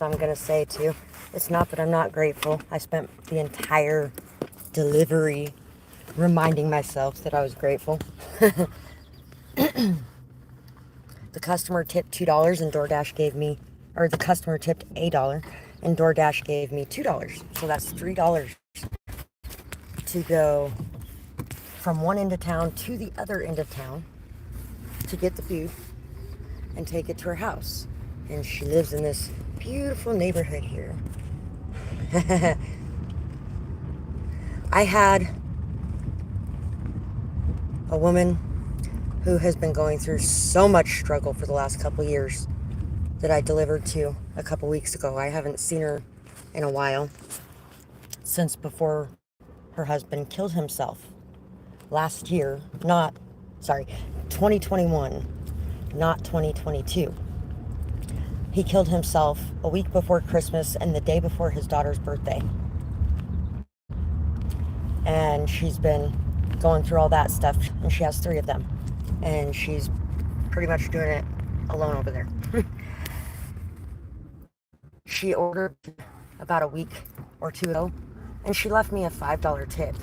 I'm going to say too. It's not that I'm not grateful. I spent the entire delivery reminding myself that I was grateful. The customer tipped $2 and DoorDash gave me, or the customer tipped $1 and DoorDash gave me $2. So that's $3 to go from one end of town to the other end of town to get the food and take it to her house. And she lives in this beautiful neighborhood here. I had a woman who has been going through so much struggle for the last couple years that I delivered to a couple weeks ago. I haven't seen her in a while, since before her husband killed himself last year. 2021, not 2022. He killed himself a week before Christmas and the day before his daughter's birthday. And she's been going through all that stuff, and she has 3 of them. And she's pretty much doing it alone over there. She ordered about a week or 2 ago, and she left me a $5 tip,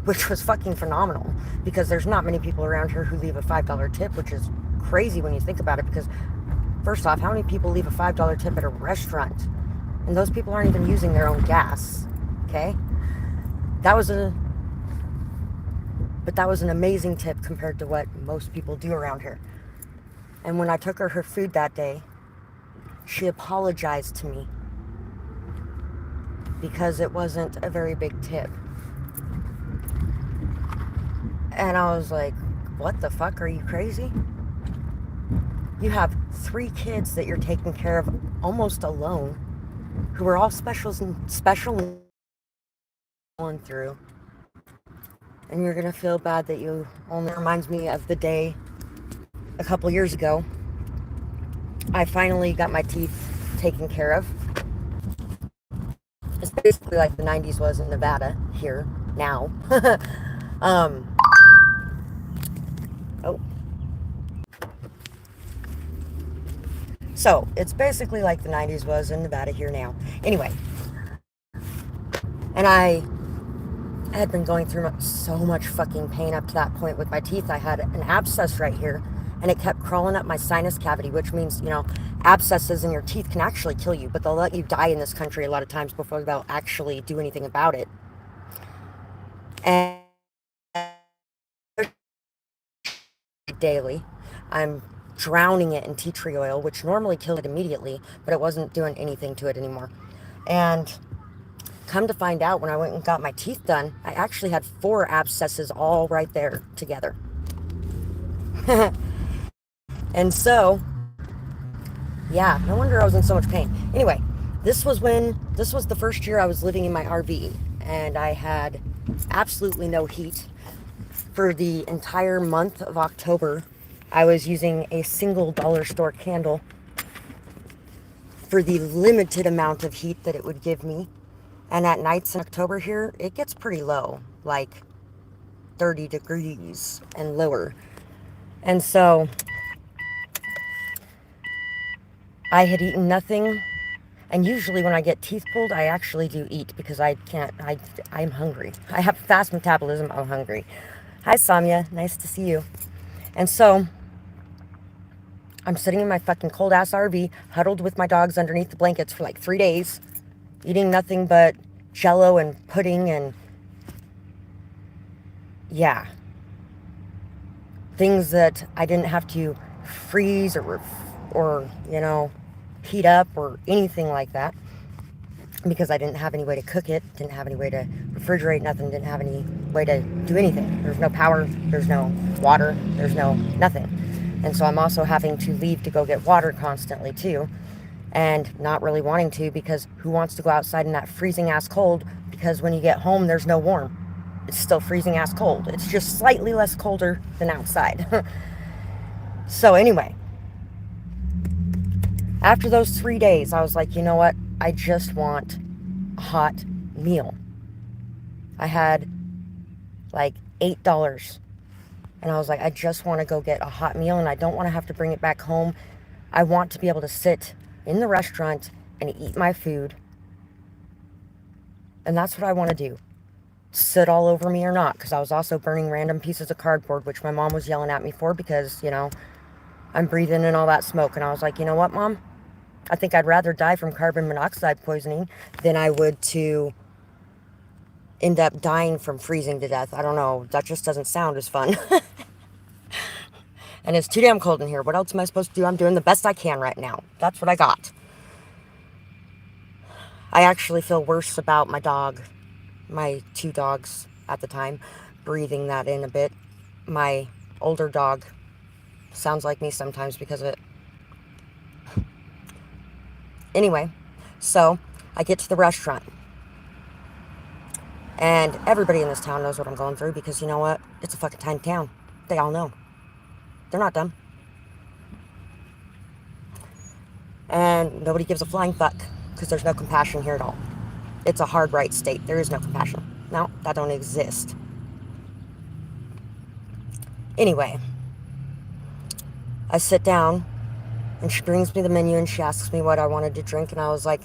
which was fucking phenomenal, because there's not many people around here who leave a $5 tip, which is crazy when you think about it, because first off, how many people leave a $5 tip at a restaurant? And those people aren't even using their own gas, okay? That was an amazing tip compared to what most people do around here. And when I took her food that day, she apologized to me because it wasn't a very big tip. And I was like, what the fuck? Are you crazy? You have 3 kids that you're taking care of almost alone, who are all special going through. And you're gonna feel bad that you only. Reminds me of the day a couple years ago I finally got my teeth taken care of. It's basically like the 90s was in Nevada here now. Oh. So it's basically like the 90s was in Nevada here now. Anyway, and I had been going through so much fucking pain up to that point with my teeth. I had an abscess right here, and it kept crawling up my sinus cavity, which means, abscesses in your teeth can actually kill you, but they'll let you die in this country a lot of times before they'll actually do anything about it. And daily, I'm drowning it in tea tree oil, which normally killed it immediately, but it wasn't doing anything to it anymore. And come to find out, when I went and got my teeth done, I actually had 4 abscesses all right there together. And so, yeah, no wonder I was in so much pain. Anyway, this was the first year I was living in my RV, and I had absolutely no heat. For the entire month of October, I was using a single dollar store candle for the limited amount of heat that it would give me. And at nights in October here, it gets pretty low, like 30 degrees and lower. And so I had eaten nothing. And usually when I get teeth pulled, I actually do eat, because I'm hungry. I have fast metabolism, I'm hungry. Hi, Samya, nice to see you. And so I'm sitting in my fucking cold ass RV, huddled with my dogs underneath the blankets for like 3 days, eating nothing but Jello and pudding and, yeah, things that I didn't have to freeze or heat up or anything like that, because I didn't have any way to cook it, didn't have any way to refrigerate nothing, didn't have any way to do anything. There's no power, there's no water, there's no nothing. And so I'm also having to leave to go get water constantly too, and not really wanting to, because who wants to go outside in that freezing ass cold? Because when you get home, there's no warm. It's still freezing ass cold. It's just slightly less colder than outside. So anyway, after those 3 days, I was like, you know what? I just want a hot meal. I had like $8. And I was like, I just want to go get a hot meal, and I don't want to have to bring it back home. I want to be able to sit in the restaurant and eat my food. And that's what I want to do. Sit all over me or not, because I was also burning random pieces of cardboard, which my mom was yelling at me for because, you know, I'm breathing in all that smoke. And I was like, you know what, Mom? I think I'd rather die from carbon monoxide poisoning than I would to end up dying from freezing to death. I don't know. That just doesn't sound as fun. And it's too damn cold in here. What else am I supposed to do? I'm doing the best I can right now. That's what I got. I actually feel worse about my dog, my 2 dogs at the time, breathing that in a bit. My older dog sounds like me sometimes because of it. Anyway, so I get to the restaurant. And everybody in this town knows what I'm going through because you know what? It's a fucking tiny town. They all know. They're not dumb. And nobody gives a flying fuck because there's no compassion here at all. It's a hard right state. There is no compassion. No, that don't exist. Anyway, I sit down and she brings me the menu and she asks me what I wanted to drink. And I was like,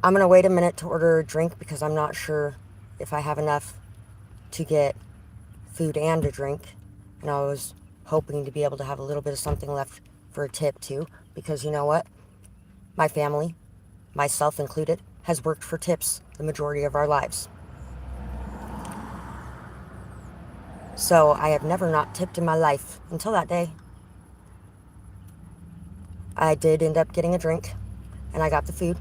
I'm going to wait a minute to order a drink because I'm not sure if I have enough to get food and a drink. And I was hoping to be able to have a little bit of something left for a tip too. Because you know what? My family, myself included, has worked for tips the majority of our lives. So I have never not tipped in my life until that day. I did end up getting a drink and I got the food.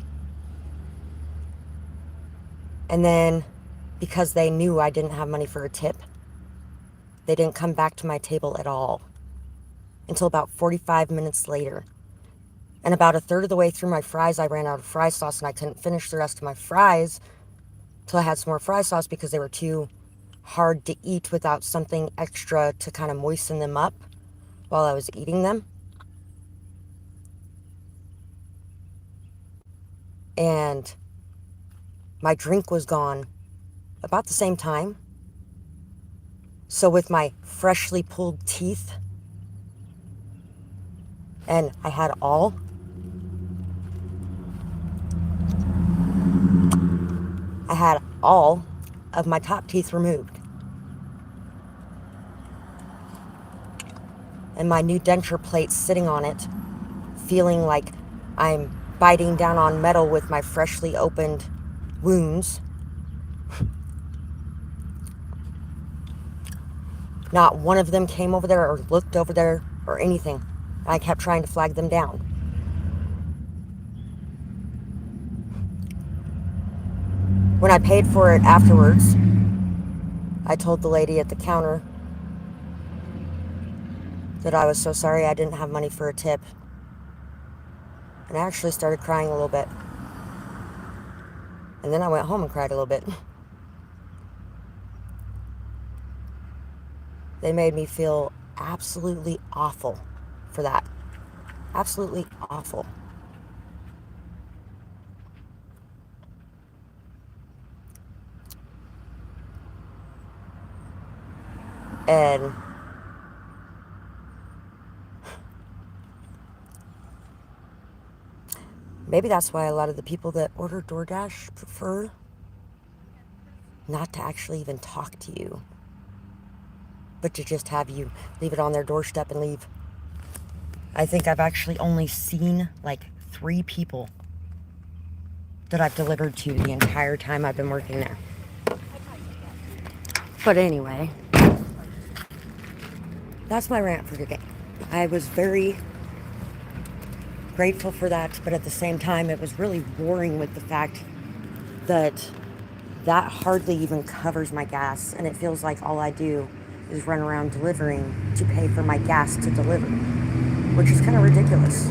And then because they knew I didn't have money for a tip, they didn't come back to my table at all until about 45 minutes later. And about a third of the way through my fries, I ran out of fry sauce and I couldn't finish the rest of my fries till I had some more fry sauce because they were too hard to eat without something extra to kind of moisten them up while I was eating them. And my drink was gone about the same time. So with my freshly pulled teeth, and I had all of my top teeth removed. And my new denture plate sitting on it, feeling like I'm biting down on metal with my freshly opened wounds. Not one of them came over there or looked over there or anything. I kept trying to flag them down. When I paid for it afterwards, I told the lady at the counter that I was so sorry I didn't have money for a tip. And I actually started crying a little bit. And then I went home and cried a little bit. They made me feel absolutely awful for that. Absolutely awful. And maybe that's why a lot of the people that order DoorDash prefer not to actually even talk to you, but to just have you leave it on their doorstep and leave. I think I've actually only seen like 3 people that I've delivered to the entire time I've been working there. But anyway, that's my rant for today. I was very grateful for that, but at the same time, it was really warring with the fact that that hardly even covers my gas, and it feels like all I do is run around delivering to pay for my gas to deliver, which is kind of ridiculous.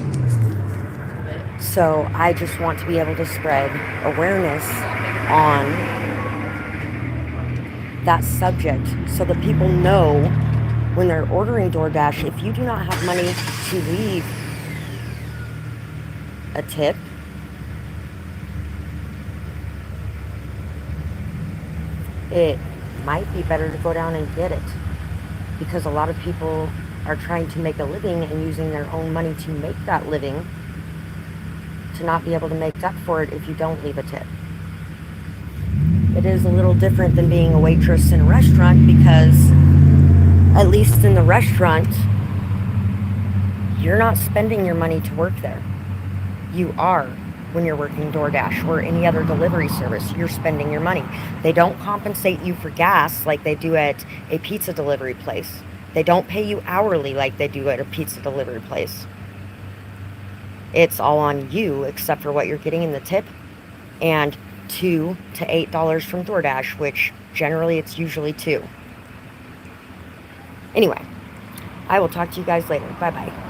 So I just want to be able to spread awareness on that subject so that people know when they're ordering DoorDash, if you do not have money to leave a tip, it might be better to go down and get it, because a lot of people are trying to make a living and using their own money to make that living to not be able to make up for it if you don't leave a tip. It is a little different than being a waitress in a restaurant, because at least in the restaurant, you're not spending your money to work there. You are when you're working DoorDash or any other delivery service. You're spending your money. They don't compensate you for gas like they do at a pizza delivery place. They don't pay you hourly like they do at a pizza delivery place. It's all on you except for what you're getting in the tip and $2 to $8 from DoorDash, which generally it's usually $2. Anyway, I will talk to you guys later. Bye-bye.